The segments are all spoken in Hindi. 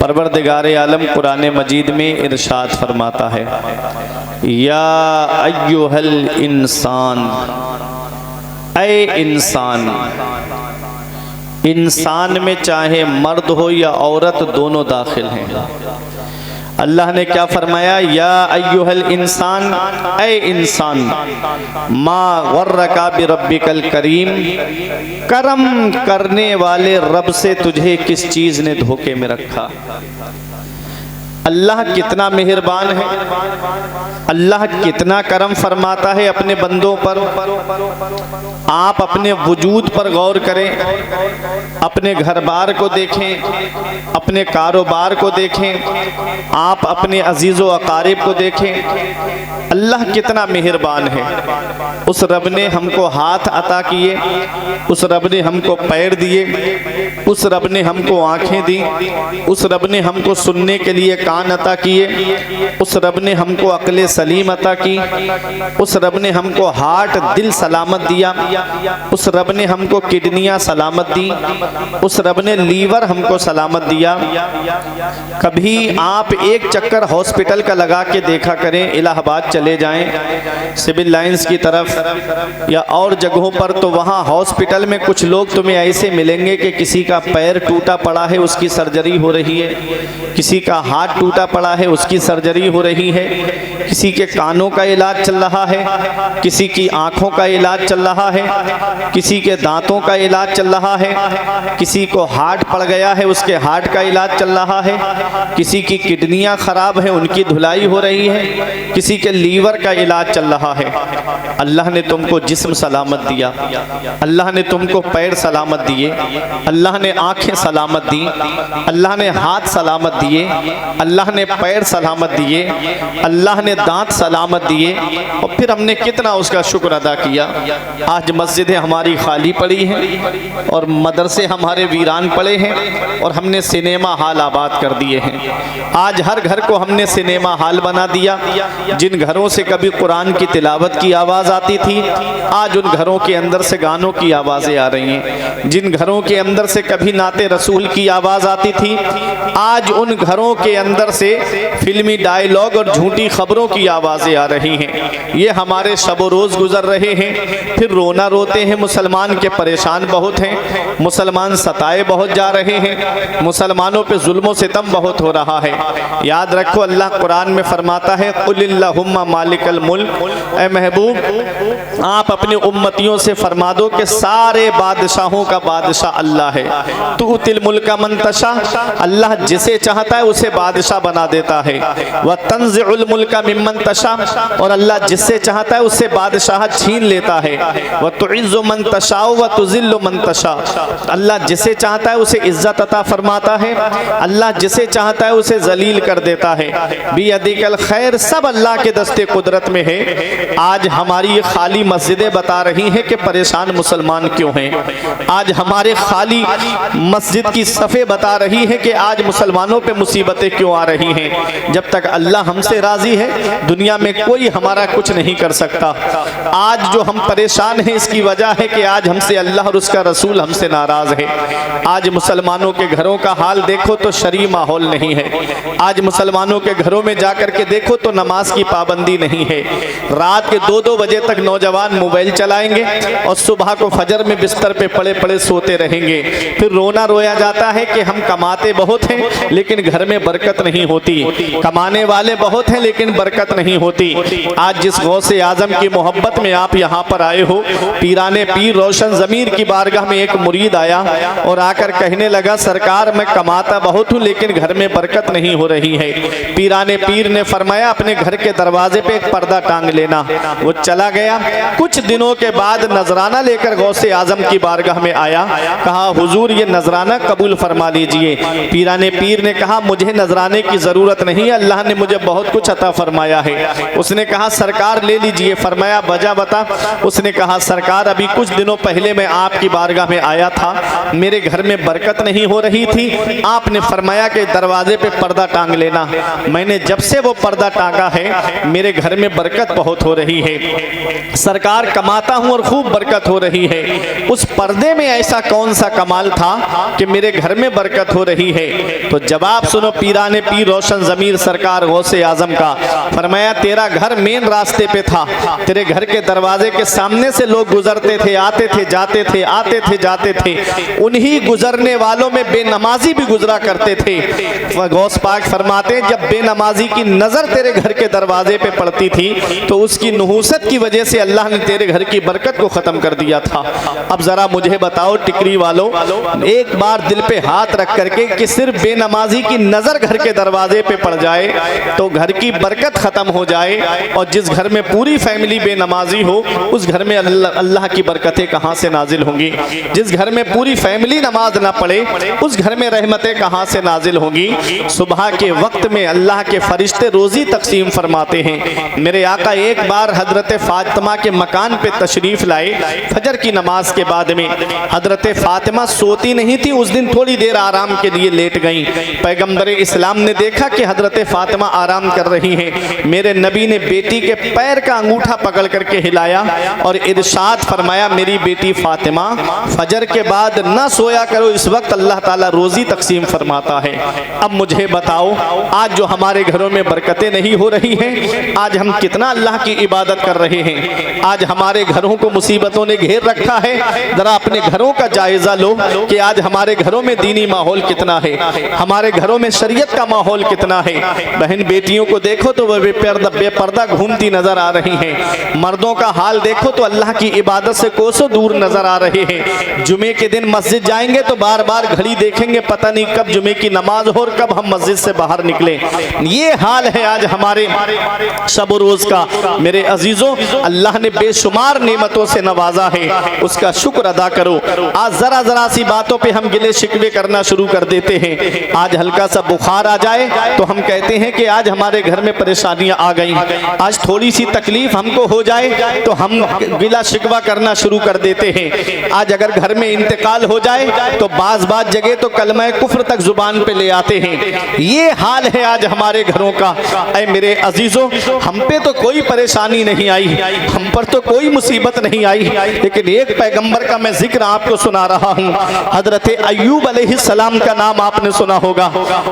परवरदिगार आलम कुरान मजीद में इरशाद फरमाता है, या अय्युहल इंसान, ऐ इंसान। इंसान में चाहे मर्द हो या औरत दोनों दाखिल हैं। अल्लाह ने क्या फरमाया, या अय्युहल इंसान, ऐ इंसान, मा गर्रका बिरब्बिकल करीम, करम करने वाले रब से तुझे किस चीज ने धोखे में रखा। अल्लाह कितना मेहरबान है, अल्लाह कितना करम फरमाता है अपने बंदों पर। आप अपने वजूद पर गौर करें, अपने घर बार को देखें, अपने कारोबार को देखें, आप अपने अजीज़ो अकारिब को देखें। अल्लाह कितना मेहरबान है। उस रब ने हमको हाथ अता किए, उस रब ने हमको पैर दिए, उस रब ने हमको आंखें दी, उस रब ने हमको सुनने के लिए कान अता किए, उस रब ने हमको अक्ल सलीम अता की, उस रब ने हमको हार्ट दिल सलामत दिया, उस रब ने हमको किडनियां सलामत दी, उस रब ने लीवर हमको सलामत दिया। कभी आप एक चक्कर हॉस्पिटल का लगा के देखा करें, इलाहाबाद चले जाएं सिविल लाइंस की तरफ या और जगहों पर, तो वहाँ हॉस्पिटल में कुछ लोग तुम्हें ऐसे मिलेंगे कि किसी का पैर टूटा पड़ा है, उसकी सर्जरी हो रही है, किसी का हाथ टूटा पड़ा है, उसकी सर्जरी हो रही है, किसी के कानों का इलाज चल रहा है, किसी की आंखों का इलाज चल रहा है, किसी के दांतों का इलाज चल रहा है, किसी को हार्ट पड़ गया है, उसके हार्ट का इलाज चल रहा है, किसी की किडनियां खराब है, उनकी धुलाई हो रही है, किसी के लीवर का इलाज चल रहा है। अल्लाह ने तुमको जिस्म सलामत दिया, अल्लाह ने तुमको पैर सलामत दिए, अल्लाह ने आंखें सलामत दी, अल्लाह ने हाथ सलामत दिए, अल्लाह ने पैर सलामत दिए, अल्लाह ने दांत सलामत दिए, और फिर हमने कितना उसका शुक्र अदा किया। आज मस्जिदें हमारी खाली पड़ी हैं और मदरसे हमारे वीरान पड़े हैं और हमने सिनेमा हॉल आबाद कर दिए हैं। आज हर घर को हमने सिनेमा हॉल बना दिया। जिन घरों से कभी कुरान की तिलावत की आवाज़ आती थी, आज उन घरों के अंदर से गानों की आवाज़ें आ रही हैं। जिन घरों के अंदर से कभी नाते रसूल की आवाज़ आती थी, आज उन घरों के अंदर से फिल्मी डायलॉग और झूठी खबरों की आवाज़ें आ रही हैं। ये हमारे शब रोज़ गुजर रहे हैं। फिर रोना रोते हैं, मुसलमान के परेशान बहुत हैं, मुसलमान सताए बहुत जा रहे हैं, मुसलमानों पे जुल्म सितम बहुत हो रहा है। याद रखो, अल्लाह कुरान में फरमाता है, कुलिल्लाहुम्मा मालिकल मुल्क, ए महबूब आप अपनी उम्मतियों से फरमा दो कि सारे बादशाहों का बादशाह अल्लाह है। तुतिल मुल्का मन तशा, अल्लाह जिसे चाहता है उसे बादशाह बना देता है। व तंज़िउल मुल्का मिम्मन तशा, और अल्लाह जिससे चाहता है उससे बादशाह छीन लेता है। व तुइज़्ज़ु मन तशा व तुज़िल्लु मन तशा, अल्लाह जिसे चाहता है उसे इज्जत अता फरमाता है, अल्लाह जिसे चाहता है उसे जलील कर देता है। बियदिकल खैर, सब अल्लाह के दस्ते कुदरत में है। आज हमारी ये खाली मस्जिदें बता रही हैं कि परेशान मुसलमान क्यों हैं। आज हमारे खाली मस्जिद की सफ़े बता रही हैं कि आज मुसलमानों पे मुसीबतें क्यों आ रही हैं। जब तक अल्लाह हमसे राज़ी है, दुनिया में कोई हमारा कुछ नहीं कर सकता। आज जो हम परेशान हैं, इसकी वजह है कि आज हमसे अल्लाह और उसका रसूल हमसे नाराज़ है। आज मुसलमानों के घरों का हाल देखो तो शरई माहौल नहीं है। आज मुसलमानों के घरों में जाकर के देखो तो नमाज की पाबंदी नहीं है। रात के 2-2 बजे तक नौजवान मोबाइल चलाएंगे और सुबह को फजर में बिस्तर पे पड़े पड़े सोते रहेंगे। फिर रोना रोया जाता है कि हम कमाते बहुत हैं लेकिन घर में बरकत नहीं होती, कमाने वाले बहुत हैं लेकिन बरकत नहीं होती। आज जिस गौसे आजम की मोहब्बत में आप यहाँ पर आए हो, पीराने पीर रोशन ज़मीर की बारगाह में एक मुरीद आया और आकर कहने लगा, सरकार मैं कमाता बहुत हूँ लेकिन घर में बरकत नहीं हो रही है। पीराने पीर ने फरमाया, अपने घर के दरवाजे पे एक पर्दा टांग लेना। वो चला गया। कुछ दिनों के बाद नजराना लेकर गौसे आजम की बारगाह में आया, कहा हुजूर ये नजराना कबूल फरमा लीजिए। पीराने पीर ने कहा, मुझे नजराने फरमाने की ज़रूरत नहीं, अल्लाह ने मुझे बहुत कुछ अता फरमाया है। उसने कहा सरकार ले लीजिए। फरमाया वजह बता। उसने कहा सरकार अभी कुछ दिनों पहले मैं आपकी बारगाह में आया था, मेरे घर में बरकत नहीं हो रही थी, आपने फरमाया कि दरवाजे पे पर्दा टांग लेना। मैंने जब से वो पर्दा टांगा है मेरे घर में बरकत बहुत हो रही है, सरकार कमाता हूँ और खूब बरकत हो रही है। उस पर्दे में ऐसा कौन सा कमाल था कि मेरे घर में बरकत हो रही है? तो जवाब सुनो पीराने पीर रोशन ज़मीर सरकार गौसे आजम का। फरमाया तेरा घर मेन रास्ते पे था, तेरे घर के दरवाजे के सामने से लोग गुजरते थे, आते थे जाते थे, आते थे जाते थे, उन्हीं गुजरने वालों में बेनमाजी भी गुजरा करते थे। गौस पाक फरमाते जब बेनमाजी की नज़र तेरे घर के दरवाजे पे पड़ती थी तो उसकी नहूसत की वजह से अल्लाह ने तेरे घर की बरकत को ख़त्म कर दिया था। अब ज़रा मुझे बताओ टिकरी वालों, एक बार दिल पे हाथ रख करके कि सिर्फ बेनमाजी की नज़र घर के दरवाजे पे पड़ जाए तो घर की बरकत ख़त्म हो जाए, और जिस घर में पूरी फैमिली बेनमाजी हो उस घर में अल्लाह की बरकतें कहाँ से नाजिल होंगी? जिस घर में पूरी फैमिली नमाज ना पढ़े उस घर में रहमतें कहाँ से नाजिल होंगी? सुबह के वक्त में अल्लाह के फरिश्ते रोज़ी तकसीम फरमाते हैं। मेरे आका एक बार हजरत फातिमा के मकान पे तशरीफ़ लाए फजर की नमाज के बाद में। हजरत फातिमा सोती नहीं थी, उस दिन थोड़ी देर आराम के लिए लेट गई। पैगम्बर इस्लाम ने देखा कि हजरत फातिमा आराम कर रही हैं। मेरे नबी ने बेटी के पैर का अंगूठा पकड़ करके हिलाया और इरशाद फरमाया मेरी बेटी फातिमा फजर के बाद न सोया करो, इस वक्त अल्लाह ताला रोज़ी तकसीम फरमाता है। अब मुझे बताओ आज जो हमारे घरों में बरकतें नहीं हो रही हैं, आज हम कितना अल्लाह की इबादत कर रहे हैं? आज हमारे घरों को मुसीबतों ने घेर रखा है। जरा अपने घरों का जायजा लो कि आज हमारे घरों में दीनी माहौल कितना है, हमारे घरों में शरीयत का माहौल कितना है। बहन बेटियों को देखो तो वह बेपर्दा घूमती नजर आ रही हैं। मर्दों का हाल देखो तो अल्लाह की इबादत से कोसों दूर नजर आ रहे हैं। जुमे के दिन मस्जिद जाएंगे तो बार बार घड़ी देखेंगे, पता नहीं कब जुमे की नमाज हो और कब हम मस्जिद से बाहर निकले। ये हाल है आज हमारे शब रोज का। मेरे अजीजों, अल्लाह ने बेशुमार नेमतों से नवाजा है, उसका शुक्र अदा करो। आज जरा जरा सी बातों पे हम गिले शिकवे करना शुरू कर देते हैं। आज हल्का सा बुखार आ जाए तो हम कहते हैं कि आज हमारे घर में परेशानियां आ गई। आज थोड़ी सी तकलीफ हमको हो जाए तो हम गिला शिकवा करना शुरू कर देते हैं। आज अगर घर में इंतकाल हो जाए तो बाज जगह तो कलमा कुफ्र तक जुबान पे ले आते हैं। ये हाल है आज हमारे घरों का। ऐ मेरे अजीजों, हम पे तो कोई परेशानी नहीं आई, हम पर तो कोई मुसीबत नहीं आई, लेकिन एक पैगंबर का मैं जिक्र आपको सुना रहा हूँ। हजरत अय्यूब अलैहिस्सलाम का नाम आपने सुना होगा।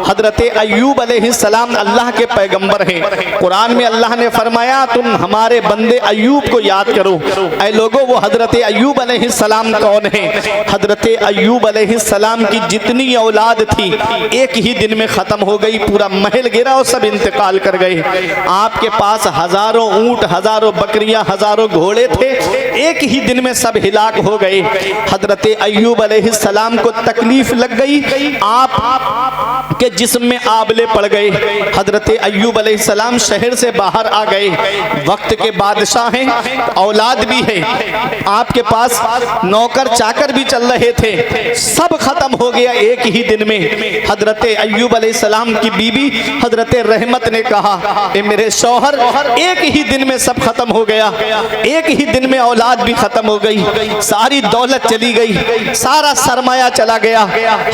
हजरत अय्यूब अलैहिस्सलाम अल्लाह के पैगंबर हैं। कुरान में अल्लाह ने फरमाया तुम हमारे बंदे अय्यूब को याद करो। ऐ लोगों, वो हजरत अय्यूब अलैहिस्सलाम कौन है? हजरत अय्यूब अलैहिस्सलाम की जितनी औलाद थी एक ही दिन में खत्म हो गई। पूरा महल गिरा और सब इंतकाल कर गए। आपके पास हजारों ऊंट, हजारों बकरियां, हजारों घोड़े थे, एक ही दिन में सब हिलाक हो गए। हजरत अय्यूब अलैहिस्सलाम को तकलीफ लग गई, आप के जिस्म में आबले पड़ गए। हजरत अय्यूब अलैहिस्सलाम शहर से बाहर आ गए। वक्त के बादशाह हैं, औलाद भी है, आपके पास नौकर चाकर भी चल रहे थे, सब खत्म हो गया एक ही दिन में। हजरत अय्यूब अलैहिस्सलाम की बीबी हजरत रहमत ने कहा ए मेरे शौहर, एक ही दिन में सब खत्म हो गया, एक ही दिन में औलाद भी खत्म हो गई, सारी दौलत चली गई, सारा सरमाया चला गया।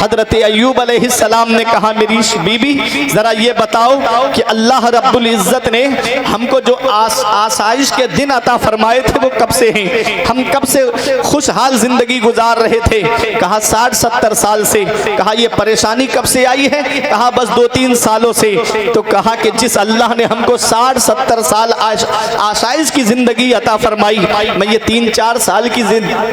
हजरत अय्यूब अलैहिस्सलाम ने कहा मेरी बीबी जरा ये बताओ कि अल्लाह रब्बुल इज्जत ने हमको जो आसाइश के दिन अता फरमाए थे वो कब से हैं? हम कब से खुशहाल जिंदगी गुजार रहे थे? कहा 60-70 साल से। कहा ये परेशानी कब से आई है? कहा बस 2-3 सालों से। तो कहा कि जिस अल्लाह ने हमको 60-70 साल आसाइश की जिंदगी अता फरमाई, मैं ये 3-4 साल की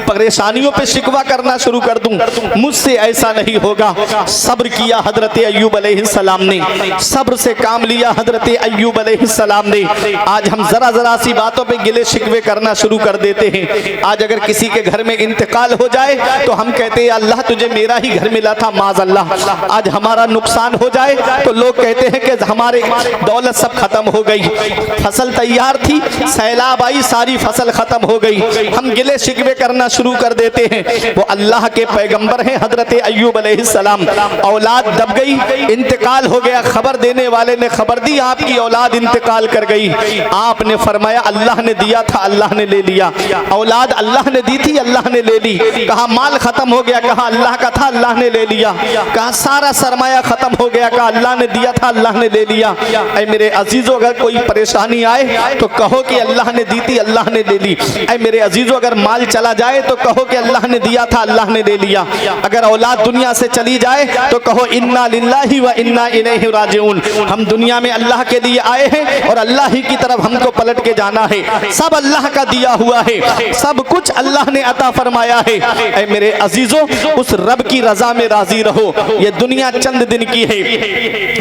परेशानियों पे शिकवा करना शुरू कर दूं? मुझसे ऐसा नहीं होगा। सब्र किया हजरत अय्यूब अलैहिस्सलाम ने, सब्र से काम लिया हजरत अय्यूब अलैहिस्सलाम ने। आज हम जरा जरा सी बातों पे गिले शिकवे करना शुरू कर देते हैं। आज अगर किसी के घर में इंतकाल हो जाए तो हम कहते हैं अल्लाह तुझे मेरा ही घर मिला था, माज अल्लाह। आज हमारा नुकसान हो जाए तो लोग कहते हैं कि हमारे दौलत सब खत्म हो गई, फसल तैयार थी, सैलाब आई, सारी फसल खत्म हो गई, हम गिले शिकवे करना शुरू कर देते हैं। वो अल्लाह के पैगंबर हैं हजरत अय्यूब अलैहिस्सलाम। औलाद दब गई, इंतकाल इंतकाल हो गया, खबर देने वाले ने खबर दी आपकी औलाद इंतकाल कर गई। आपने फरमाया अल्लाह ने दिया था अल्लाह ने ले लिया, औलाद अल्लाह ने दी थी अल्लाह ने ले ली। कहा माल खत्म हो गया, कहा अल्लाह का था अल्लाह ने ले लिया। कहा सारा सरमाया खत्म हो गया, कहा अल्लाह ने दिया था अल्लाह ने ले लिया। ऐ मेरे अजीजों अगर कोई परेशानी आए तो कहो कि अल्लाह ने दी थी अल्लाह ने ले ली। ऐ मेरे अजीजों अगर माल चला जाए तो कहो कि अल्लाह ने दिया था अल्लाह ने ले लिया। अगर औलाद दुनिया से चली जाए तो कहो इन्ना लिल्लाहि व इन्ना इलैहि राजिऊन। हम दुनिया में अल्लाह के लिए आए हैं और अल्लाह ही की तरफ हमको पलट के जाना है। सब अल्लाह का दिया हुआ है, सब कुछ अल्लाह ने अता फरमाया है। ऐ मेरे अजीजों उस रब की रजा में राजी रहो। ये दुनिया चंद दिन की है,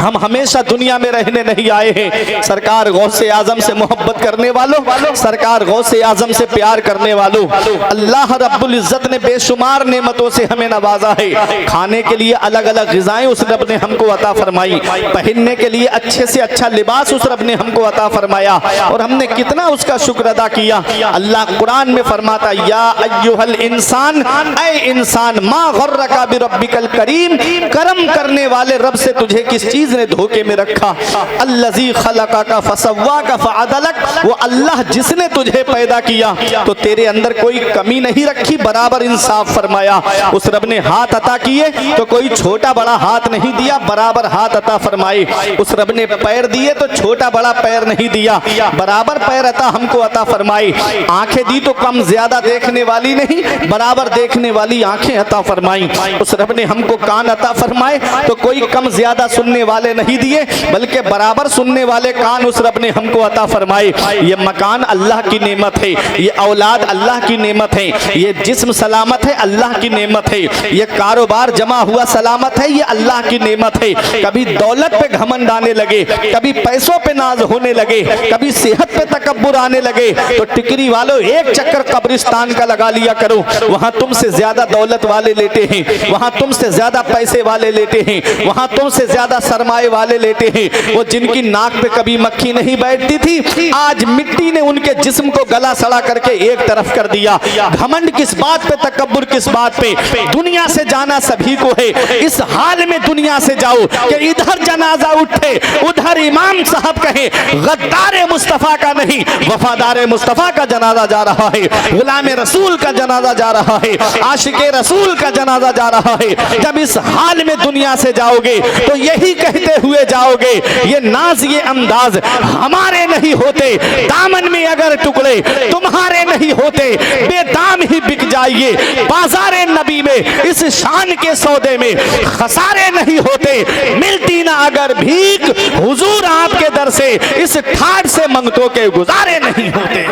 हम हमेशा दुनिया में रहने नहीं आए हैं। सरकार गौसे आजम से मोहब्बत करने वालों, सरकार गौसे आजम से प्यार करने वालों, अल्लाह रब्बुल इज्जत ने बेशुमार नेमतों से हमें नवाजा है। खाने के लिए अलग अलग ग़िज़ाएं उस रब ने हमको अता फरमाई, पहनने के लिए अच्छे से अच्छा लिबास उस रब ने हमको अता फरमाया और हमने कितना उसका शुक्र अदा किया। अल्लाह कुरान में फरमाता या अय्युहल इंसान, ऐ इंसान मा गर्रका बिरब्बिकल करीम, करम करने वाले रब से तुझे किस चीज ने धोखे में रखा। अल्लज़ी खलक़का फसव्वाका फ़अदलक, वो अल्लाह जिसने तुझे पैदा किया तो तेरे अंदर कोई कमी नहीं रखी, बराबर इंसाफ फरमाया। उस रब ने हाथ अता किए तो कोई छोटा बड़ा हाथ नहीं दिया, बराबर हाथ अता फरमाए। उस रब ने पैर दिए तो छोटा बड़ा पैर नहीं दिया, बराबर पैर अता हमको अता फरमाई। आंखें दी तो कम ज्यादा देखने वाली नहीं, बराबर देखने वाली आंखें अता फरमाई। उस रब ने हमको कान अता फरमाए तो कोई कम ज्यादा सुनने वाले नहीं दिए, बल्कि बराबर सुनने वाले कान उस रब ने हमको अता फरमाए। ये मकान अल्लाह की नेमत है, ये औलाद अल्लाह की नेमत है, ये जिस्म सलामत है अल्लाह की नेमत है, ये कारोबार जमा हुआ सलामत है, ये अल्लाह की नेमत है। कभी दौलत पे घमंड आने लगे, कभी पैसों पे नाज होने लगे, कभी सेहत पे तकब्बुर आने लगे तो टिकरी वालों एक चक्कर कब्रिस्तान का लगा लिया करो। वहां तुमसे ज्यादा दौलत वाले लेते हैं, वहां तुमसे ज्यादा पैसे वाले लेते हैं, वहां तुमसे ज्यादा सरमाए वाले लेते हैं। वो जिनकी नाक पे कभी मक्खी नहीं बैठती थी, आज मिट्टी ने उनके जिस्म को गला सड़ा करके एक तरफ कर दिया। घमंड किस बात पे, तकब्बुर किस बात पे? दुनिया से जाना सभी को है, इस हाल में दुनिया से जाओ कि इधर जनाजा उठे उधर इमाम साहब कहे गद्दारे मुस्तफा का नहीं वफादार मुस्तफा का जनाजा जा रहा है, गुलाम रसूल का जनाजा जा रहा है, आशिके रसूल का जनाजा जा रहा है। जब इस हाल में दुनिया से जाओगे तो यही कहते हुए जाओगे ये नाज ये अंदाज हमारे नहीं होते, दामन में अगर टुकड़े तुम्हारे नहीं होते, बेदाम ही बिक जाइए बाजारे नबी में, इस शान के सौदे में खसारे नहीं होते। मिलती ना अगर भीख हुजूर आपके दर से, इस ठाट से मंगतों के गुजारे नहीं होते।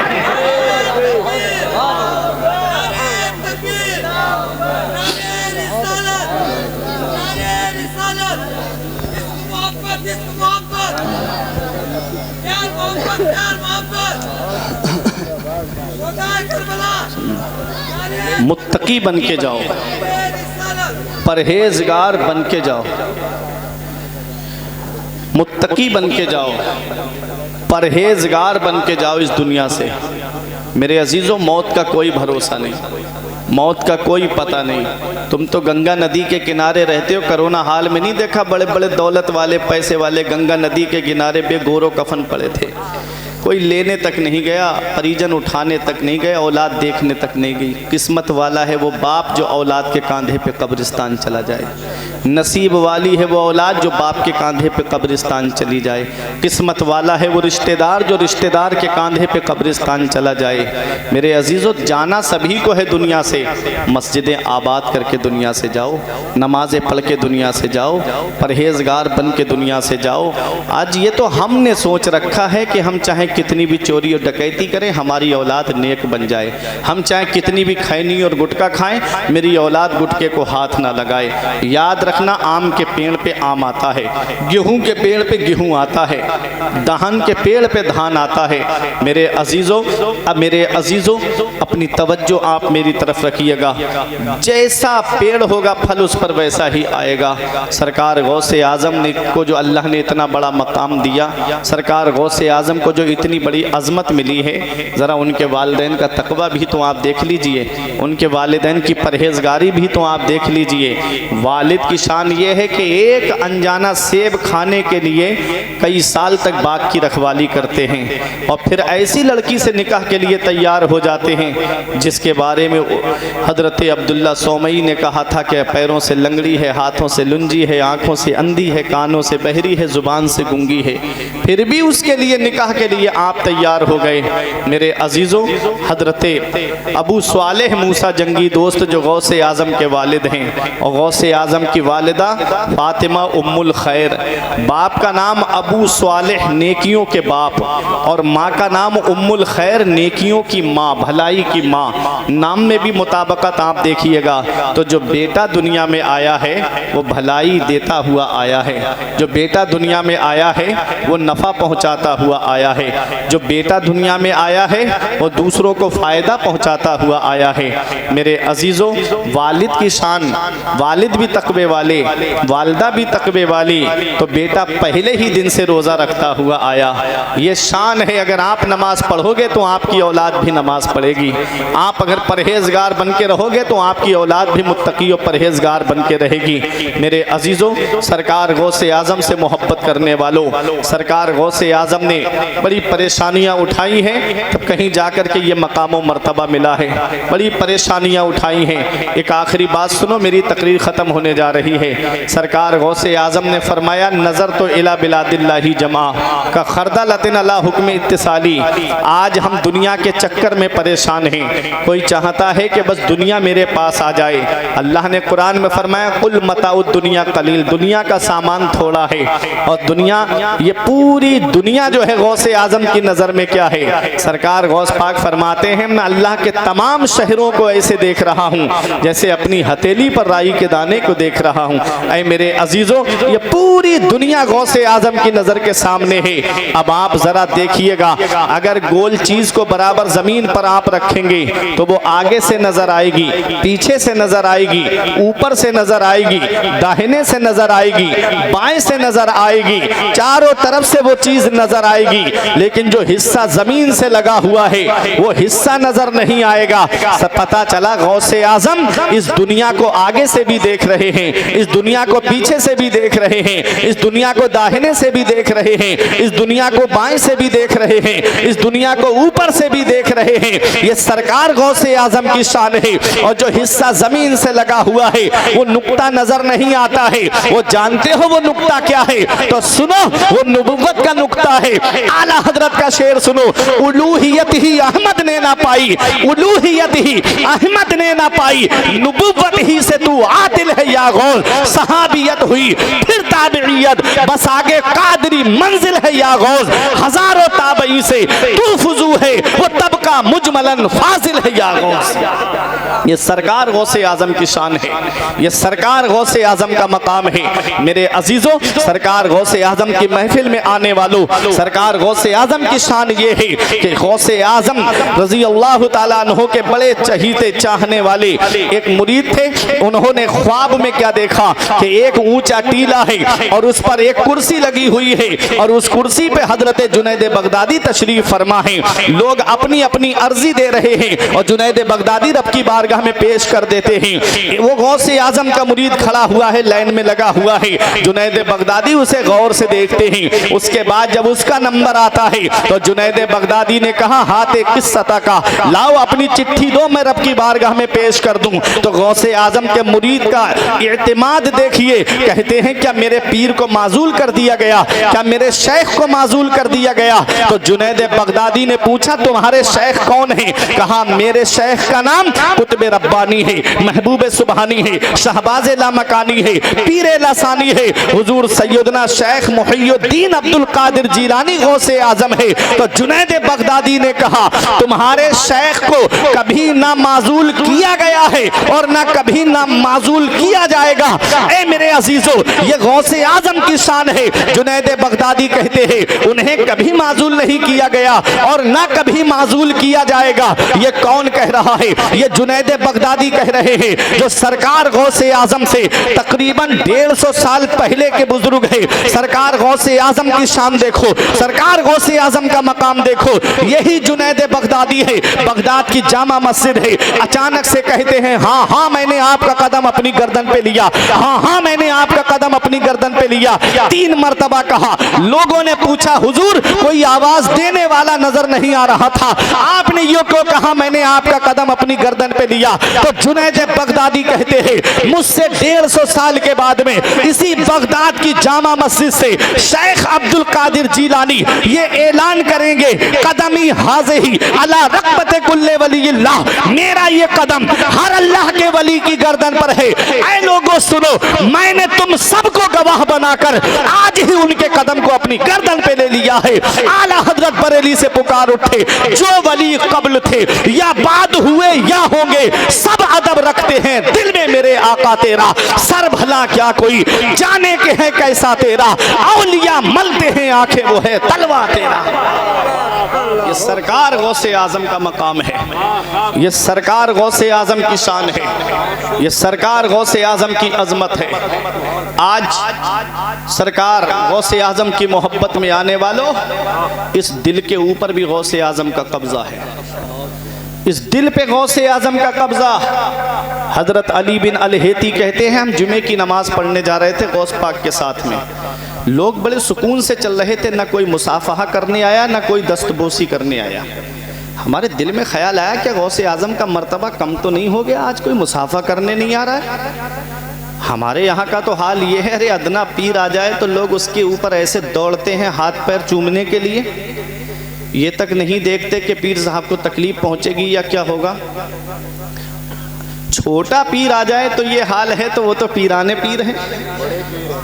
मुत्तकी बन के जाओ, परहेजगार बन के जाओ, मुत्तकी बन के जाओ, परहेजगार बन के जाओ इस दुनिया से। मेरे अजीज़ों मौत का कोई भरोसा नहीं, मौत का कोई पता नहीं। तुम तो गंगा नदी के किनारे रहते हो, कोरोना हाल में नहीं देखा बड़े बड़े दौलत वाले पैसे वाले गंगा नदी के किनारे बेगोरो कफन पड़े थे, कोई लेने तक नहीं गया, परिजन उठाने तक नहीं गए, औलाद देखने तक नहीं गई। किस्मत वाला है वो बाप जो औलाद के कांधे पे कब्रिस्तान चला जाए, नसीब वाली है वो औलाद जो बाप के कांधे पे कब्रिस्तान चली जाए, किस्मत वाला है वो रिश्तेदार जो रिश्तेदार के कांधे पे कब्रिस्तान चला जाए। मेरे अजीज़ों जाना सभी को है दुनिया से, मस्जिदें आबाद करके दुनिया से जाओ, नमाज़ें पढ़ के दुनिया से जाओ, परहेजगार बन के दुनिया से जाओ। आज ये तो हमने सोच रखा है कि हम चाहे कितनी भी चोरी और डकैती करें हमारी औलाद नेक बन जाए, हम चाहे कितनी भी खैनी और गुटखा खाएं मेरी औलाद गुटके को हाथ ना लगाए। याद रखना आम के पेड़ पे आम आता है, गेहूं के पेड़ पे गेहूं आता है, धान के पेड़ पे धान आता है। मेरे अजीज़ों अपनी तवज्जो आप मेरी तरफ रखिएगा, जैसा पेड़ होगा फल उस पर वैसा ही आएगा। सरकार गौसे आज़म ने को जो अल्लाह ने इतना बड़ा मकाम दिया, सरकार गौसे आज़म को जो इतनी बड़ी अज़मत मिली है, ज़रा उनके वालिदैन का तकवा भी तो आप देख लीजिए, उनके वालिदैन की परहेज़गारी भी तो आप देख लीजिए। वालिद की शान ये है कि एक अनजाना सेब खाने के लिए कई साल तक बाग की रखवाली करते हैं और फिर ऐसी लड़की से निकाह के लिए तैयार हो जाते हैं जिसके बारे में हज़रत अब्दुल्ला सोमई ने कहा था कि पैरों से लंगड़ी है, हाथों से लुंजी है, आँखों से अंधी है, कानों से बहरी है, ज़ुबान से गूंगी है, फिर भी उसके लिए निकाह के लिए आप तैयार हो गए। मेरे अजीज़ों, हज़रत अबू स्वालेह मूसा जंगी दोस्त जो गौसे आज़म के वालिद हैं और गौसे आज़म की वालिदा फातिमा उम्मुल खैर, बाप का नाम अबू स्वालेह नेकियों के बाप और माँ का नाम उम्मुल खैर नेकियों की माँ, भलाई की माँ। नाम में भी मुताबकत आप देखिएगा। तो जो बेटा दुनिया में आया है वो भलाई देता हुआ आया है, जो बेटा दुनिया में आया है वो नफ़ा पहुँचाता हुआ आया है, जो बेटा दुनिया में आया है वो दूसरों को फ़ायदा पहुँचाता हुआ आया है। मेरे अजीज़ों, वालिद की शान, वालिद भी तकवे वाले, वालदा भी तकवे वाली, तो बेटा पहले ही दिन से रोज़ा रखता हुआ आया। ये शान है। अगर आप नमाज पढ़ोगे तो आपकी औलाद भी नमाज पढ़ेगी। आप अगर परहेज़गार बन के रहोगे तो आपकी औलाद भी मुत्तकी और परहेज़गार बन के रहेगी। मेरे अजीज़ों, सरकार गौसे आज़म से मोहब्बत करने वालों, सरकार गौसे आज़म ने बड़ी परेशानियाँ उठाई हैं, तब कहीं जाकर के ये मकाम व मर्तबा मिला है। बड़ी परेशानियाँ उठाई हैं। एक आखिरी बात सुनो, मेरी तकरीर ख़त्म होने जा रही है। सरकार गौसे आज़म ने फरमाया, नज़र तो इला बिलादिल्लाही जमा का खरदा लतिन अला हुक्म इत्तिसाली। आज हम दुनिया के चक्कर में परेशान हैं। कोई चाहता है कि बस दुनिया मेरे पास आ जाए। अल्लाह ने कुरान में फरमाया, कुल मताउद दुनिया कलील, दुनिया का सामान थोड़ा है। और दुनिया, ये पूरी दुनिया जो है गौसे आज़म की नज़र में क्या है? सरकार गौस पाक फरमाते हैं, मैं अल्लाह के तमाम शहरों को ऐसे देख रहा हूँ जैसे अपनी हथेली पर राई के दाने को देख रहा हूँ। ऐ मेरे अजीज़ों, ये पूरी दुनिया गौसे आज़म की नज़र के सामने है। अब आप ज़रा देखिएगा, अगर गोल चीज़ को बराबर ज़मीन पर आप रखेंगे तो वो आगे से नज़र आएगी, पीछे से नज़र आएगी, ऊपर से नज़र आएगी, दाहिने से नज़र आएगी, बाएं से नज़र आएगी, चारों तरफ से वो चीज़ नज़र आएगी। लेकिन जो हिस्सा ज़मीन से लगा हुआ है वो हिस्सा नज़र नहीं आएगा। सब पता चला गौसे आज़म इस दुनिया को आगे से भी देख रहे हैं, इस दुनिया को पीछे से भी देख रहे हैं, इस दुनिया को दाहिने से भी देख रहे हैं, इस दुनिया को बाएं से भी देख रहे हैं, इस दुनिया को ऊपर से भी देख रहे हैं। ये सरकार गौसे आज़म की शान है। और जो हिस्सा ज़मीन से लगा हुआ है वो नुक्ता नज़र नहीं आता है। वो जानते हो वो नुक्ता क्या है? तो सुनो, वो नबुव्वत का नुक्ता है। आला हजरत का शेर सुनो, उलूहियत ही अहमद ने ना पाई, उलूहियत ही अहमद ने ना पाई, नबुव्वत ही से तू आदिल है या गौल। सहाबियत हुई फिर ताबियत, बस आगे कादरी मंजिल है या गौल। हजारों ताबई से तू फुजू है, वो तबका मुजमलन फाजिल है या गौल। ये सरकार गौसे आज़म की शान है, ये सरकार गौसे आज़म का मकाम है। मेरे अजीज़ों, सरकार गौसे आज़म की महफिल में आने वालों, सरकार गौसे आज़म की शान ये है कि गौसे आज़म रज़ी अल्लाह ताला अन्हु के बड़े चहीते चाहने वाले एक मुरीद थे। उन्होंने ख्वाब में क्या देखा कि एक ऊंचा टीला है और उस पर एक कुर्सी लगी हुई है और उस कुर्सी पे हजरत जुनैद बगदादी तशरीफ फरमा है। लोग अपनी अपनी अर्जी दे रहे हैं और जुनैद बगदादी रब की बारगाह में पेश कर देते हैं। वो गौसे आज़म का मुरीद खड़ा हुआ है, लाइन में लगा हुआ है। जुनैद बगदादी उसे गौर से देखते हैं। उसके बाद जब उसका नंबर आता है तो जुनैद बगदादी ने कहा, हाथ किस सतह का, लाओ अपनी चिट्ठी दो, मैं रब की बारगाह में पेश कर दूं। तो गौसे आज़म के मुरीद का इत्मीनान देखिए। कहते हैं, क्या मेरे पीर को माजूल कर दिया गया? क्या मेरे शेख को माजूल कर दिया गया? तो जुनैद बगदादी ने पूछा, तुम्हारे शेख कौन है? कहा, मेरे शेख का नाम कुतुब रब्बानी है, महबूब सुबहानी है, शहबाज लामकानी है, पीर लासानी है, हुजूर सैयदना शेख मुहियुद्दीन अब्दुल कादिर जीलानी गौसे आज़म है। तो जुनैद बगदादी ने कहा, तुम्हारे शेख को कभी ना माजूल किया गया है और ना कभी ना माजूल किया जाएगा। ए मेरे अजीजों, ये गौसे आज़म की शान है। जुनैद बगदादी कहते हैं, उन्हें कभी माजूल नहीं किया गया और ना कभी माजूल किया जाएगा। ये कौन कह रहा है? ये जुनैद बगदादी कह रहे हैं, जो सरकार गौसे आज़म से तकरीबन 150 साल पहले के बुजुर्ग है। सरकार गौसे आज़म की शान देखो। सरकार गौसे गौसे आजम का मकाम देखो, यही जुनैद बगदादी है, बगदाद की जामा मस्जिद है। अचानक से कहते हैं हाँ हाँ मैंने आपका कदम अपनी गर्दन पे लिया, हाँ हाँ मैंने आपका कदम अपनी गर्दन पे लिया। 3 मर्तबा कहा। लोगों ने पूछा हुजूर कोई आवाज देने वाला नजर नहीं आ रहा था, आपने यो क्यों कहा मैंने आपका कदम अपनी गर्दन पे लिया? तो जुनैद बगदादी कहते हैं मुझसे 150 साल के बाद में इसी बगदाद की जामा मस्जिद से शेख अब्दुल कादिर जीलानी ये ऐलान करेंगे कदमी हाज़िही अला रक़बते कुल्ले वलील्लाह, मेरा ये कदम हर अल्लाह के वली की गर्दन पर है। ऐ लोगों सुनो, मैंने तुम सबको गवाह बनाकर आज ही उनके कदम को अपनी गर्दन पे ले लिया है। आला हजरत बरेली से पुकार उठे, जो वली कब्ल थे या बाद हुए या होंगे, सब अदब रखते हैं दिल में मेरे आका तेरा, सर भला क्या कोई जाने के है कैसा तेरा, औलिया मलते हैं आंखें वो है तलवा तेरा। ये सरकार गौसे आजम का मकाम है, ये सरकार गौसे आजम की शान है, ये सरकार गौसे आजम की अजमत है। आज सरकार गौसे आजम की मोहब्बत में आने वालों, इस दिल के ऊपर भी गौसे आजम का कब्जा है, इस दिल पे गौसे आजम का कब्जा। हजरत अली बिन अल-हेती कहते हैं हम जुमे की नमाज पढ़ने जा रहे थे गौस पाक के साथ में, लोग बड़े सुकून से चल रहे थे, ना कोई मुसाफहा करने आया ना कोई दस्तबोसी करने आया। हमारे दिल में ख्याल आया कि गौसे आजम का मर्तबा कम तो नहीं हो गया, आज कोई मुसाफा करने नहीं आ रहा है। हमारे यहाँ का तो हाल ये है, अरे अदना पीर आ जाए तो लोग उसके ऊपर ऐसे दौड़ते हैं हाथ पैर चूमने के लिए, ये तक नहीं देखते कि पीर साहब को तकलीफ पहुंचेगी या क्या होगा। छोटा पीर आ जाए तो ये हाल है, तो वो तो पीराने पीर हैं,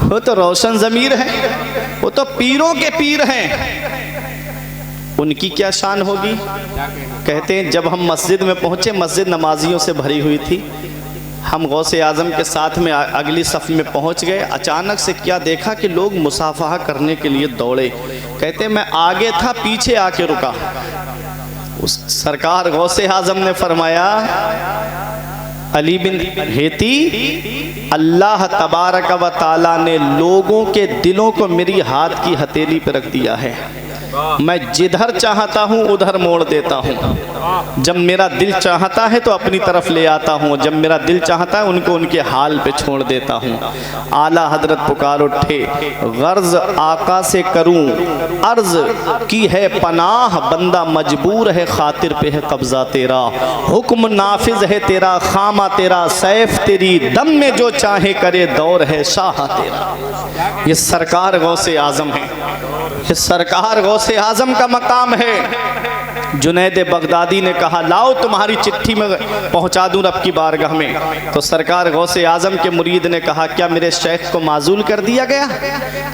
वो तो रोशन ज़मीर हैं, वो तो पीरों के पीर हैं, उनकी क्या शान होगी। कहते हैं जब हम मस्जिद में पहुंचे, मस्जिद नमाजियों से भरी हुई थी, हम गौसे आजम के साथ में अगली सफ़ में पहुंच गए। अचानक से क्या देखा कि लोग मुसाफहा करने के लिए दौड़े। कहते मैं आगे था, पीछे आके रुका। उस सरकार गौसे आजम ने फरमाया अली बिन हेती, अल्लाह तबारक व ताला ने लोगों के दिलों को मेरी हाथ की हथेली पर रख दिया है, मैं जिधर चाहता हूँ उधर मोड़ देता हूँ। जब मेरा दिल चाहता है तो अपनी तरफ ले आता हूँ, जब मेरा दिल चाहता है उनको उनके हाल पे छोड़ देता हूँ। आला हजरत पुकार उठे, गर्ज आका से करूँ अर्ज की है पनाह, बंदा मजबूर है खातिर पे है कब्जा तेरा, हुक्म नाफिज है तेरा खामा तेरा, सैफ तेरी दम में जो चाहे करे दौर है शाह तेरा। ये सरकार गौसे आजम है, ये सरकार गौसे आजम का मकाम है। जुनैद बगदादी ने कहा लाओ तुम्हारी चिट्ठी में पहुंचा दूं रब की बारगाह में। तो सरकार गौसे आजम के मुरीद ने कहा क्या मेरे शेख को माजूल कर दिया गया,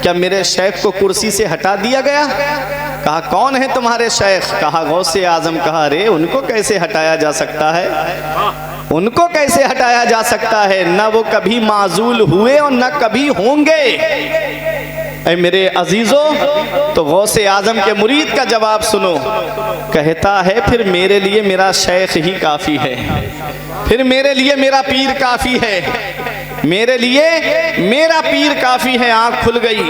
क्या मेरे शेख को कुर्सी से हटा दिया गया। कहा कौन है तुम्हारे शेख, कहा गौसे आजम। कहा अरे उनको कैसे हटाया जा सकता है, उनको कैसे हटाया जा सकता है, ना वो कभी माजूल हुए और ना कभी होंगे। ऐ मेरे अजीजों, तो गौसे आजम के मुरीद का जवाब सुनो। कहता है फिर मेरे लिए मेरा शेख ही काफ़ी है, फिर मेरे लिए मेरा पीर काफ़ी है, मेरे लिए मेरा पीर काफ़ी है। आँख खुल गई,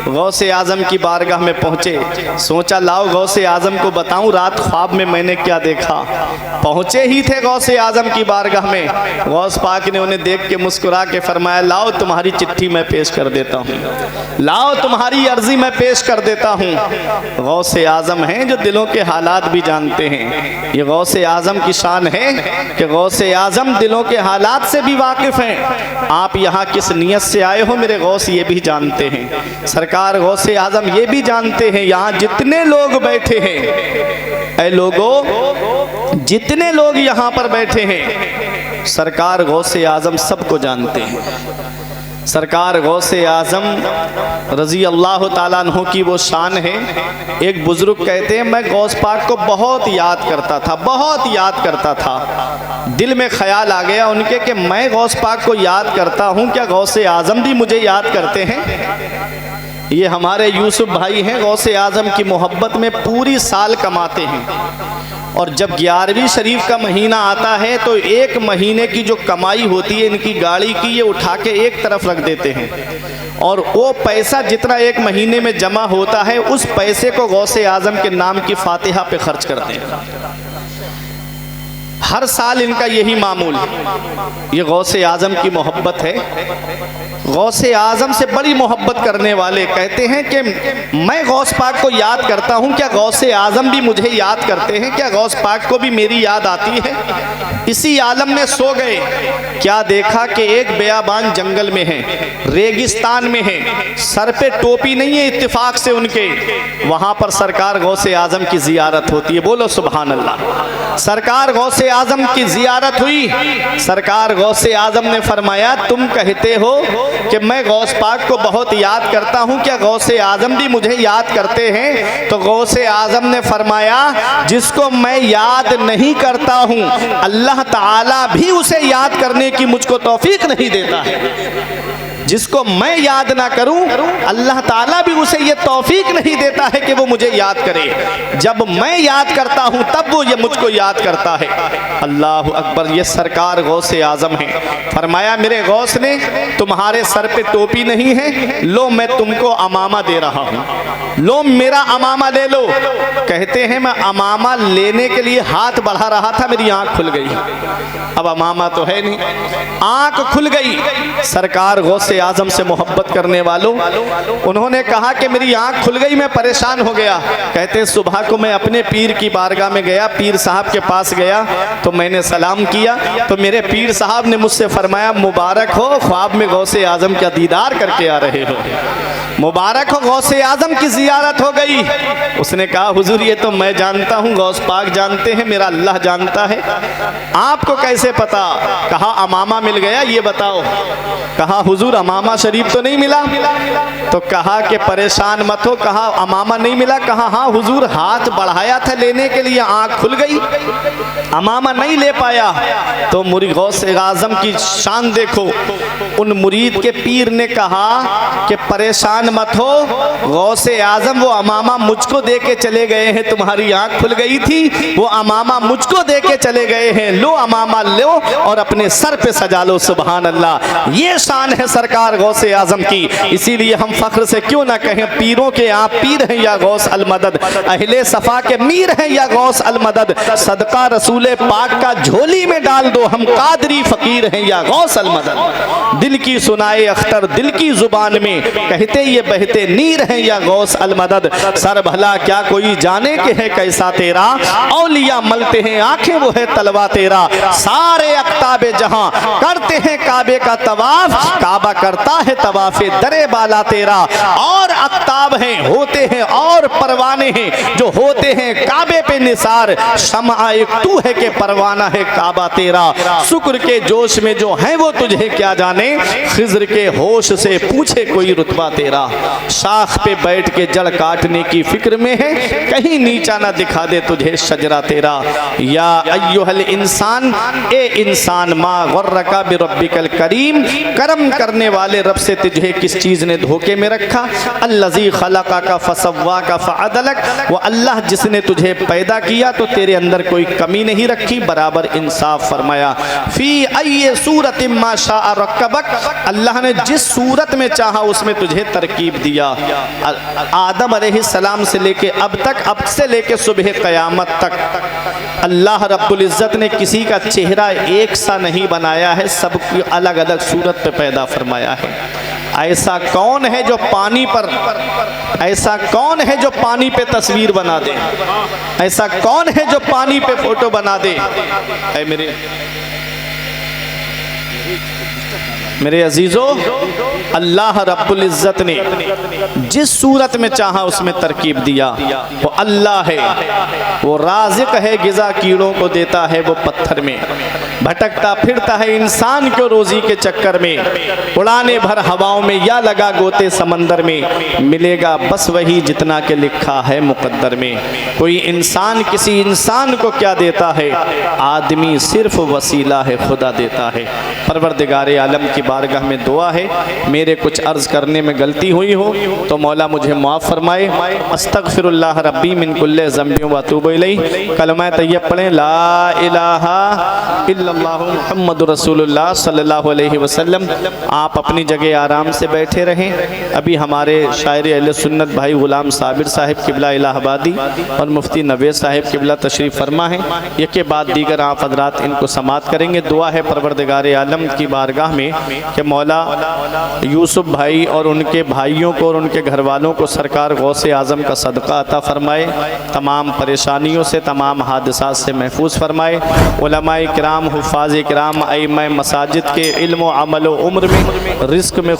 गौसे आजम की बारगाह में पहुँचे। सोचा लाओ गौसे आजम को बताऊं रात ख्वाब में मैंने क्या देखा। पहुँचे ही थे गौसे आजम की बारगाह में, गौस पाक ने उन्हें देख के मुस्कुरा के फरमाया लाओ तुम्हारी चिट्ठी मैं पेश कर देता हूँ, लाओ तुम्हारी अर्जी मैं पेश कर देता हूँ। गौसे आजम हैं जो दिलों के हालात भी जानते हैं। ये गौसे आजम की शान है कि गौसे आजम दिलों के हालात से भी वाकिफ़ हैं। आप यहाँ किस नियत से आए हो मेरे गौस ये भी जानते हैं, सरकार गौसे आजम ये भी जानते हैं। यहाँ जितने लोग बैठे हैं, ऐ लोगों जितने लोग यहाँ पर बैठे हैं, सरकार गौसे आजम सबको जानते हैं। सरकार गौसे आजम रज़ी अल्लाह ताला अन्हु की वो शान है। एक बुजुर्ग कहते हैं मैं गौस पाक को बहुत याद करता था, बहुत याद करता था। दिल में ख्याल आ गया उनके कि मैं गौस पाक को याद करता हूँ, क्या गौसे आजम भी मुझे याद करते हैं। ये हमारे यूसुफ भाई हैं, गौसे आजम की मोहब्बत में पूरी साल कमाते हैं, और जब 11वीं शरीफ का महीना आता है तो एक महीने की जो कमाई होती है इनकी गाड़ी की, ये उठा के एक तरफ रख देते हैं और वो पैसा जितना एक महीने में जमा होता है उस पैसे को गौसे आजम के नाम की फातिहा पे खर्च करते हैं। हर साल इनका यही मामूल। ये गौसे आजम की मोहब्बत है। गौसे आजम से बड़ी मोहब्बत करने वाले कहते हैं कि मैं गौस पाक को याद करता हूँ, क्या गौसे आजम भी मुझे याद करते हैं? क्या गौस पाक को भी मेरी याद आती है? इसी आलम में सो गए, क्या देखा कि एक बेयाबान जंगल में है, रेगिस्तान में है, सर पे टोपी नहीं है इत्तेफाक से उनके, वहाँ पर सरकार गौसे आजम की जियारत होती है। बोलो सुभान अल्लाह। सरकार गौसे आजम की जियारत हुई। सरकार गौसे आजम ने फरमाया, तुम कहते हो कि मैं गौस पाक को बहुत याद करता हूँ, क्या गौसे आजम भी मुझे याद करते हैं? तो गौसे आजम ने फरमाया, जिसको मैं याद नहीं करता हूँ अल्लाह ताला भी उसे याद करने की मुझको तौफीक नहीं देता है। जिसको मैं याद ना करूं अल्लाह ताला भी उसे ये तौफीक नहीं देता है कि वो मुझे याद करे। जब मैं याद करता हूं तब वो ये मुझको याद करता है। अल्लाह अकबर। ये सरकार गौसे आजम है। फरमाया, मेरे गौस ने तुम्हारे सर पे टोपी नहीं है, लो मैं तुमको अमामा दे रहा हूं, लो मेरा अमामा ले लो। कहते हैं मैं अमामा लेने के लिए हाथ बढ़ा रहा था, मेरी आंख खुल गई। अब अमामा तो है नहीं, आंख खुल गई। सरकार गौसे आजम से मोहब्बत करने वालों, उन्होंने कहा कि मेरी आंख खुल गई, मैं परेशान हो गया। कहते सुबह को मैं अपने पीर की बारगाह में गया, पीर साहब के पास गया तो मैंने सलाम किया तो मेरे पीर साहब ने मुझसे फरमाया, मुबारक हो, ख्वाब में गौसे आजम का दीदार करके आ रहे हो, मुबारक हो, गौसे आजम की जियारत हो गई। उसने कहा, हुजूर ये तो मैं जानता हूँ, गौस पाक जानते हैं, मेरा अल्लाह जानता है, आपको कैसे पता? कहा अमामा मिल गया, ये बताओ। कहा हुजूर अमामा शरीफ तो नहीं मिला। तो कहा कि परेशान मत हो। कहा अमामा नहीं मिला। कहा हाँ हुजूर, हाथ बढ़ाया था लेने के लिए, आंख खुल गई, अमामा नहीं ले पाया। तो मुरीद गौसे आजम की शान देखो, उन मुरीद के पीर ने कहा कि परेशान मत हो, गौसे आजम वो अमामा मुझको दे के चले गए हैं, तुम्हारी आंख खुल गई थी, वो अमामा मुझको दे के चले गए हैं, लो अमामा लो और अपने सर पे सजा लो। सुभान अल्लाह। ये शान है सरकार गौसे आजम की। इसीलिए हम फख्र से क्यों ना कहें, पीरों के आप पीर हैं या गौस अल मदद, अहले सफा के मीर हैं या गौस अल मदद, सदका रसूले पाक का झोली में डाल दो, हम कादरी फकीर हैं या गौस अल मदद। दिल की सुनाए अख्तर दिल की जुबान में, कहते ये बहते नीर हैं या गौस अल मदद। सर भला क्या कोई जाने के है कैसा तेरा, औलिया मलते हैं आंखें वो है तलवा तेरा। सारे अख्ताबे जहां करते हैं काबे का तवाफ, काबा करता है तवाफे दरे बाला तेरा। और अख्ताब हैं होते हैं और परवाने हैं जो होते हैं काबे पे निसार, शम्आ एक तू है कि परवाना है काबा तेरा। शुक्र के जोश में जो है वो तुझे क्या जाने, खिज्र के होश से पूछे कोई रुतबा तेरा। शाख पे बैठ के जड़ काटने की फिक्र में है, कहीं नीचा ना दिखा दे तुझे शजरा तेरा। या अय्युहल इंसान, ए इंसान, मा गर्रका बिरब्बिकल करीम, करम करने वाले रब से तुझे किस चीज ने धोखे में रखा। अल्लज़ी खलका का फसव्वा का फ़अदलक, वो अल्लाह जिसने तुझे पैदा किया तो तेरे अंदर कोई कमी नहीं रखी, बराबर इंसाफ फरमाया। फी अय्य सूरत मा शाअ रक्कबक, अल्लाह ने जिस सूरत में चाहा उसमें तुझे तरकीब दिया। आदम अलैहिस्सलाम से लेके अब तक, अब से लेके सुबह क़यामत तक अल्लाह रब्बुल इज़्ज़त ने किसी का चेहरा एक सा नहीं बनाया है, सबकी अलग अलग सूरत पे पैदा फरमाया है। ऐसा कौन है जो पानी पर, ऐसा कौन है जो पानी पे तस्वीर बना दे, ऐसा कौन है जो पानी पे फोटो बना दे? ऐ मेरे अजीजों, अल्लाह रब्बुल इज़्ज़त ने जिस सूरत में चाहा उसमें तरकीब दिया। वो अल्लाह है, वो राज़िक है, गिज़ा कीड़ों को देता है वो पत्थर में, भटकता फिरता है इंसान को रोज़ी के चक्कर में, उड़ाने भर हवाओं में या लगा गोते समंदर में, मिलेगा बस वही जितना के लिखा है मुकद्दर में। कोई इंसान किसी इंसान को क्या देता है, आदमी सिर्फ वसीला है, खुदा देता है। परवरदिगार आलम की बारगाह में दुआ है, मेरे मेरे कुछ अर्ज़ करने में गलती हुई हो तो मौला मुझे माफ़ फरमाए। अस्तगफिरुल्लाह रब्बी मिन कुल्ले ज़ंबि व अतूबु इलैहि। कलमा तैयब पढ़ें, ला इलाहा इल्लल्लाहु मुहम्मदुर रसूलुल्लाह सल्लल्लाहु अलैहि वसल्लम। आप अपनी जगह आराम से बैठे रहें। अभी हमारे शायर अहले सुन्नत भाई ग़ुलाम साबिर साहिब किबला इलाहाबादी और मुफ्ती नवेद साहिब किबला तशरीफ़ फरमा है। ये के बाद दीगर आप हज़रात इनको समात करेंगे। दुआ है परवरदिगार आलम की बारगाह में कि मौला यूसुफ भाई और उनके भाइयों को और उनके घर वालों को सरकार गौसे आज़म का सदका अता फ़रमाए, तमाम परेशानियों से तमाम हादसात से महफूज फरमाए। उलमाए किराम, हुफ़ाज़ किराम, अइम्मा मसाजिद के इल्म व अमल व उम्र में, रिज़्क़ में